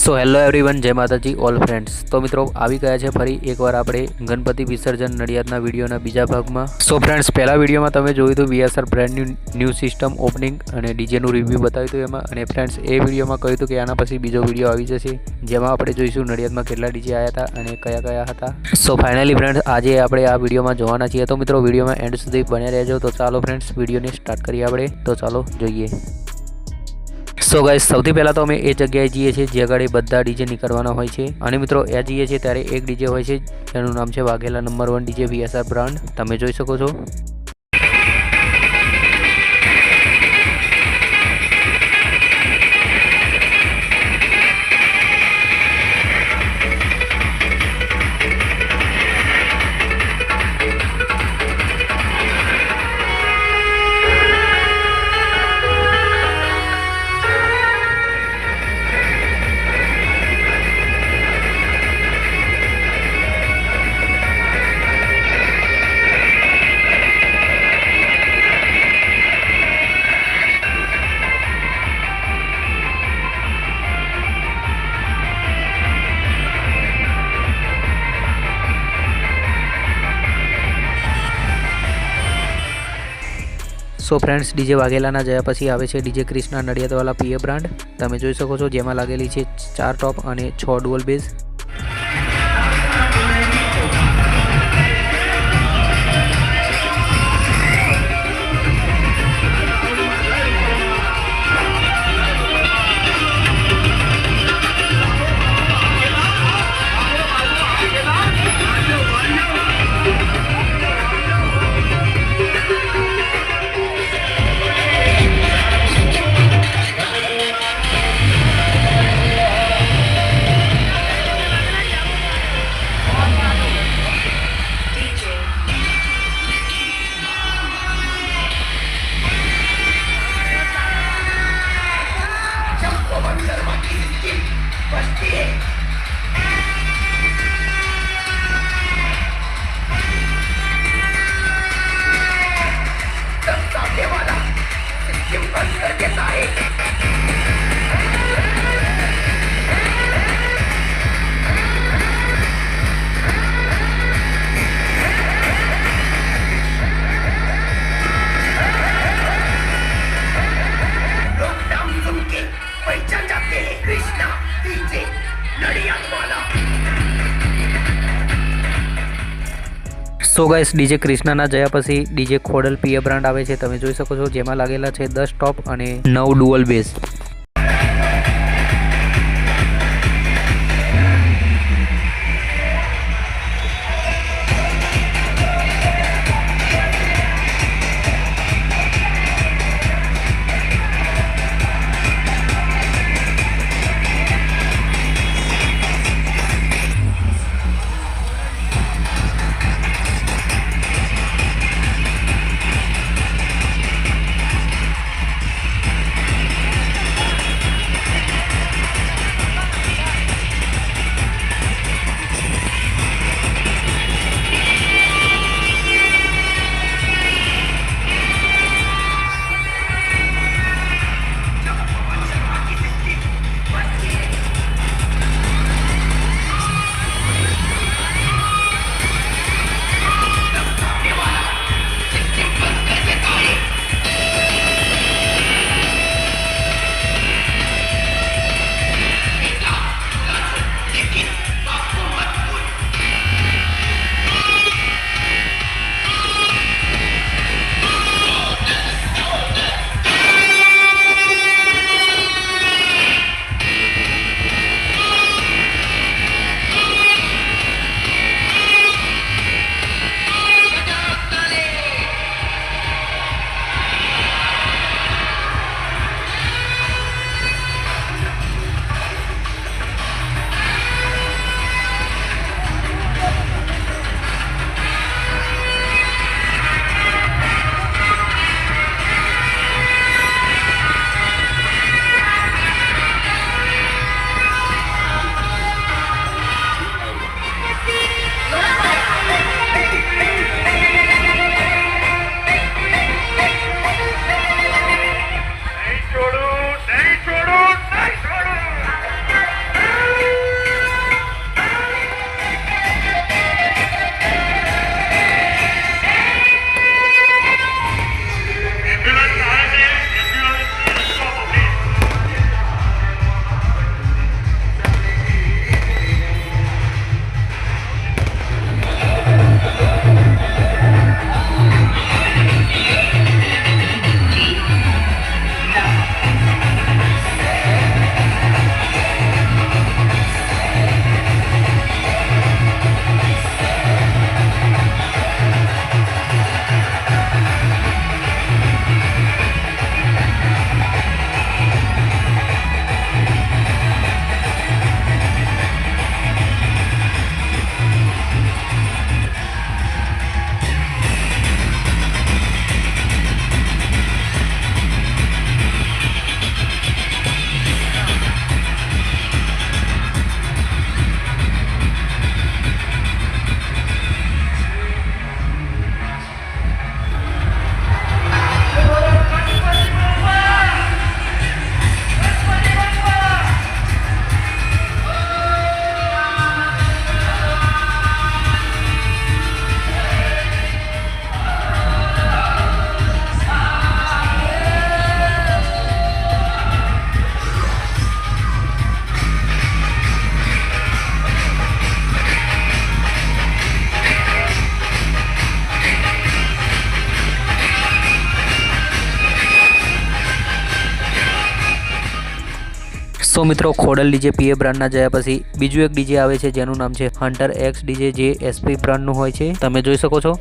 So hello everyone, જય માતાજી all friends. તો મિત્રો આવી ગયા છે ફરી એકવાર આપણે ગણપતિ વિસર્જન નડિયાદના વિડીયોના બીજા ભાગમાં। સો ફ્રેન્ડ્સ, પહેલા વિડીયોમાં તમે જોયું હતું વીએસઆર બ્રાન્ડ ન્યૂ સિસ્ટમ ઓપનિંગ અને ડીજેનું રિવ્યૂ બતાવ્યું હતું એમાં। અને ફ્રેન્ડ્સ, એ વિડીયોમાં કહ્યું હતું કે આના પછી બીજો વિડીયો આવી જશે જેમાં આપણે જોઈશું નડિયાદમાં કેટલા ડીજે આવ્યા હતા અને કયા કયા હતા। સો ફાઇનલી ફ્રેન્ડ્સ, આજે આપણે આ વિડીયોમાં જોવાના છીએ। તો મિત્રો વિડીયોમાં એન્ડ સુધી બન્યા રહેજો। તો ચાલો ફ્રેન્ડ્સ, વિડીયોને સ્ટાર્ટ કરીએ આપણે। તો ચાલો જોઈએ। સો ગાઈસ, સૌથી પહેલાં તો અમે એ જગ્યાએ જઈએ છીએ જે આગળ બધા ડીજે નીકળવાના હોય છે। અને મિત્રો એ જઈએ છીએ ત્યારે એક ડીજે હોય છે જેનું નામ છે વાઘેલા નંબર 1 ડીજે વીએસઆર બ્રાન્ડ, તમે જોઈ શકો છો। સો ફ્રેન્ડ્સ, ડીજે વાઘેલાના જયા પછી આવે છે ડીજે ક્રિષ્ના નડિયાદવાલા પીએ બ્રાન્ડ, તમે જોઈ શકો છો, જેમાં લાગેલી છે 4 ટોપ અને 6 dual base. So guys, DJ ક્રિષ્નાના જયા પછી ડીજે ખોડલ પીએ બ્રાન્ડ આવે છે, તમે જોઈ શકો છો, જેમાં લાગેલા છે 10 ટોપ અને 9 ડુઅલ બેઝ। સો મિત્રો ખોડલ ડીજે પીએ બ્રાન્ડના જયા પછી બીજું એક ડીજે આવે છે જેનું નામ છે હન્ટર એક્સ ડીજે, જે એસપી બ્રાન્ડનું હોય છે, તમે જોઈ શકો છો।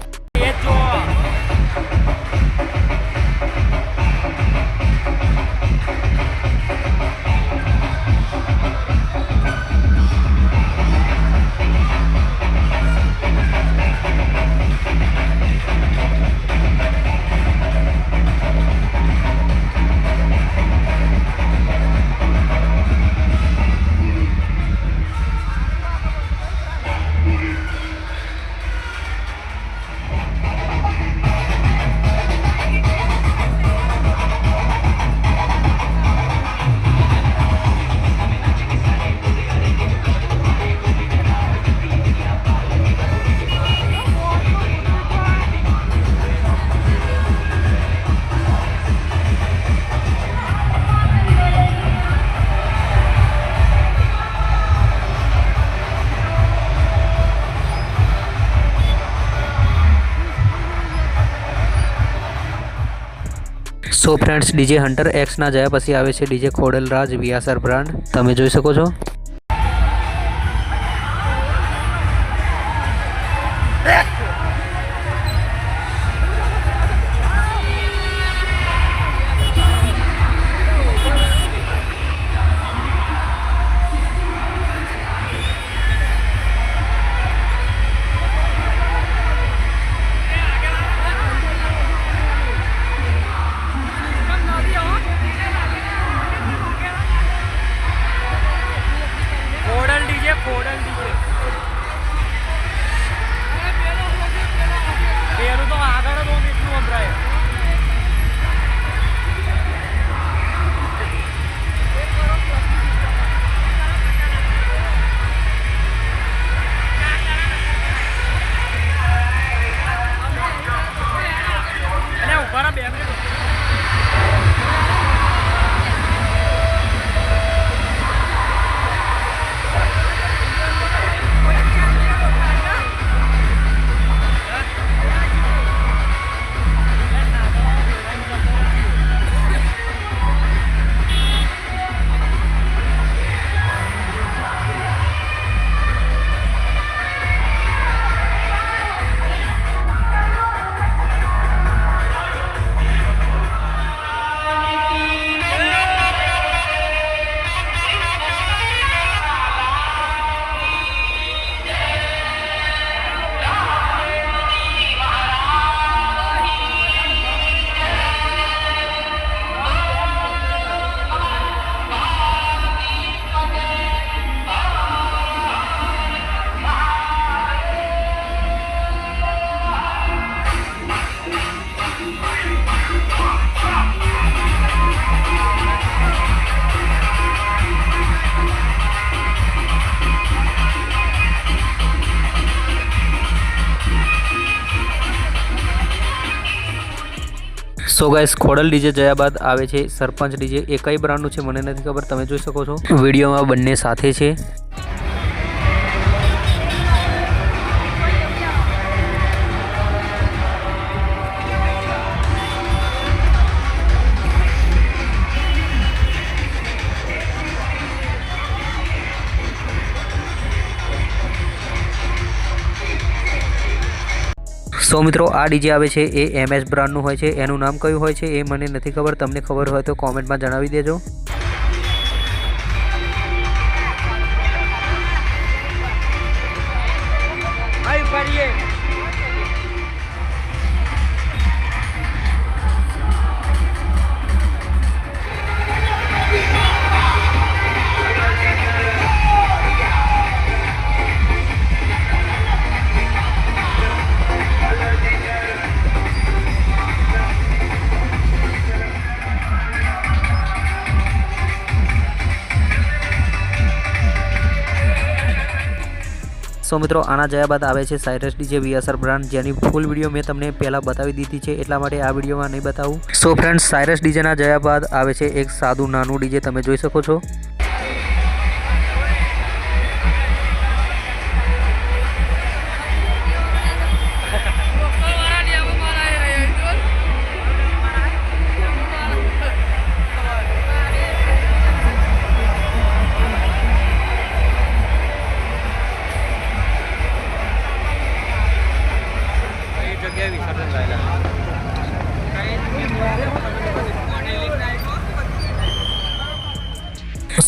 સો ફ્રેન્ડ્સ ડીજે હન્ટર એક્સના જયા પછી આવે છે ડીજે ખોડલ રાજ વીએસઆર બ્રાન્ડ, તમે જોઈ શકો છો। સો ગાઈસ ખોડલ ડીજે જયા બાદ આવે છે સરપંચ ડીજે, એ કઈ બ્રાન્ડનું છે મને નથી ખબર, તમે જોઈ શકો છો વિડીયોમાં બંને સાથે છે। સો મિત્રો આ ડીજે આવે છે એ એમએસ બ્રાન્ડનું હોય છે, એનું નામ કયું હોય છે એ મને નથી ખબર, તમને ખબર હોય તો કોમેન્ટમાં જણાવી દેજો। સો મિત્રો આના જયા બાદ આવે છે સાયરસ ડીજે વીએસઆર બ્રાન્ડ, જેની ફૂલ વિડીયો મેં તમને પહેલાં બતાવી દીધી છે, એટલા માટે આ વિડીયોમાં નહીં બતાવું। સો ફ્રેન્ડ્સ સાયરસ ડીજેના જયા બાદ આવે છે એક સાદું નાનું ડીજે, તમે જોઈ શકો છો।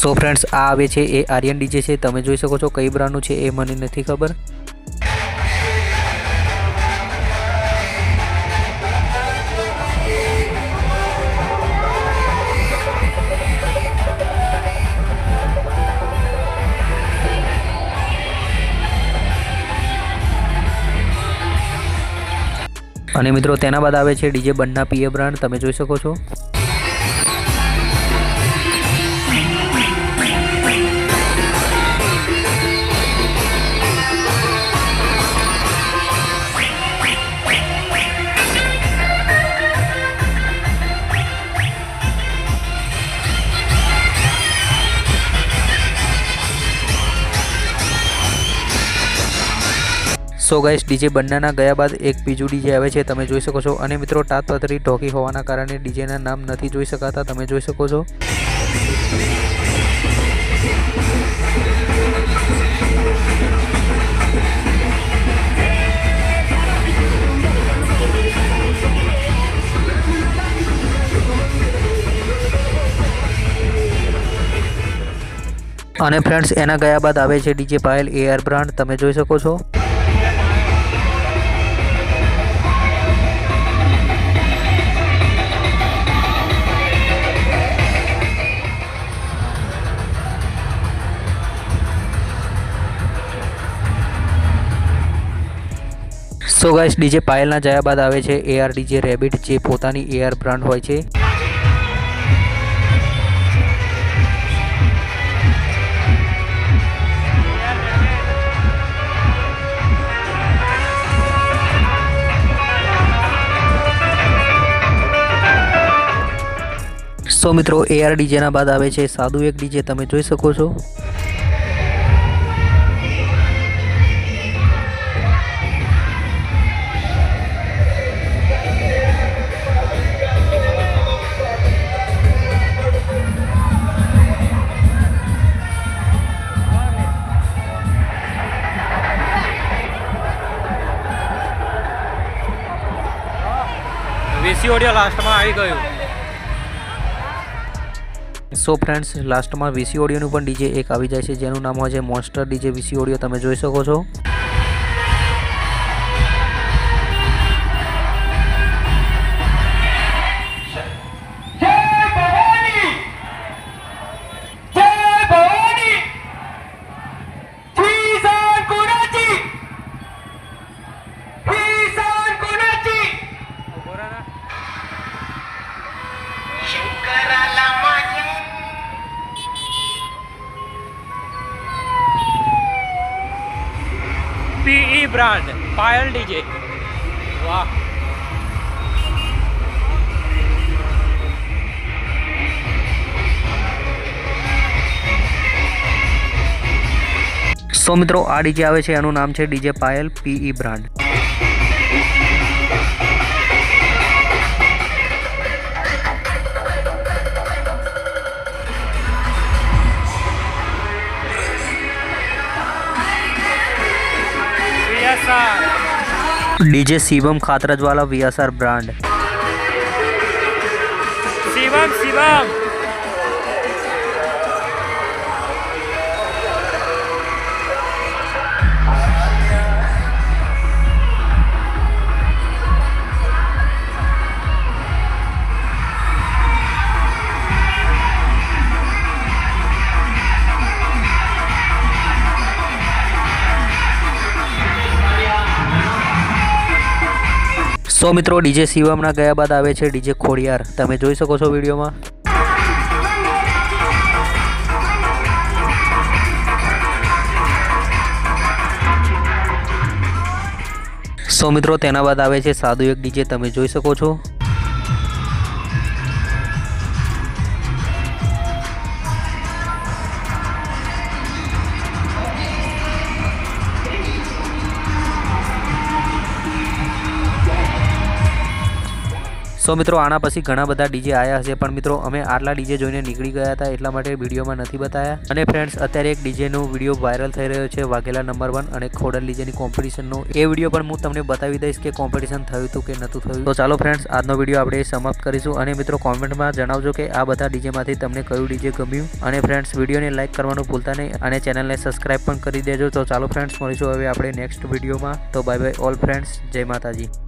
સો ફ્રેન્ડ્સ આ આવે છે એ આર્યન ડીજે છે, તમે જોઈ શકો છો કઈ બ્રાન્ડનું છે એ મને નથી ખબર. અને મિત્રો તેના બાદ આવે છે ડીજે બંના પીએ બ્રાન્ડ, તમે જોઈ શકો છો. સો ગાઈસ ડીજે બંનાના ગયા બાદ એક બીજું ડીજે આવે છે, તમે જોઈ શકો છો. અને મિત્રો તાતપત્રી ઢોકી હોવાના કારણે ડીજેના નામ નથી જોઈ શકાતા, તમે જોઈ શકો છો. અને ફ્રેન્ડ્સ એના ગયા બાદ આવે છે ડીજે પાયલ એઆર બ્રાન્ડ, તમે જોઈ શકો છો. સો ગાઈસ ડીજે પાયલના જયા બાદ આવે છે એઆર ડીજે રેબિટ, જે પોતાની એઆર બ્રાન્ડ હોય છે. સો મિત્રો એઆર ડીજેના બાદ આવે છે સાદું એક ડીજે, તમે જોઈ શકો છો. વીસી ઓડિયો લાસ્ટમાં આવી ગયું. સો ફ્રેન્ડ્સ લાસ્ટમાં વીસી ઓડિયોનું પણ ડીજે એક આવી જાય છે, જેનું નામ હોય છે મોન્સ્ટર ડીજે વીસી ઓડિયો, તમે જોઈ શકો છો. પીઈ બ્રાન્ડ પાયલ ડીજે, વાહ. સો મિત્રો આ ડીજે આવે છે એનું નામ છે DJ Payal PE brand. DJ Shivam Khatarjawala VSR brand. Shivam so મિત્રો ડીજે શિવમના ગયા બાદ આવે છે ડીજે ખોડિયાર, તમે જોઈ શકો છો વિડીયોમાં. સો મિત્રો તેના બાદ આવે છે સાદું એક ડીજે, તમે જોઈ શકો છો. સો મિત્રો આના પછી ઘણા બધા ડીજે આવ્યા હશે, પણ મિત્રો અમે આટલા ડીજે જોઈને નીકળી ગયા હતા એટલા માટે વિડીયોમાં નથી બતાવ્યા. અને ફ્રેન્ડ્સ અત્યારે એક ડીજેનો વિડીયો વાયરલ થઈ રહ્યો છે વાઘેલા નંબર 1 અને ખોડલ ડીજેની કોમ્પિટિશનનો. એ વિડીયો પણ હું તમને બતાવી દઈશ કે કોમ્પિટિશન થયું હતું કે નહોતું થયું. તો ચાલો ફ્રેન્ડ્સ આજનો વિડીયો આપણે સમાપ્ત કરીશું. અને મિત્રો કોમેન્ટમાં જણાવજો કે આ બધા ડીજેમાંથી તમને કયું ડીજે ગમ્યું. અને ફ્રેન્ડ્સ વિડીયોને લાઇક કરવાનું ભૂલતા નહીં અને ચેનલને સબસ્ક્રાઇબ પણ કરી દેજો. તો ચાલો ફ્રેન્ડ્સ મળીશું હવે આપણે નેક્સ્ટ વિડીયોમાં. તો બાય બાય ઓલ ફ્રેન્ડ્સ, જય માતાજી.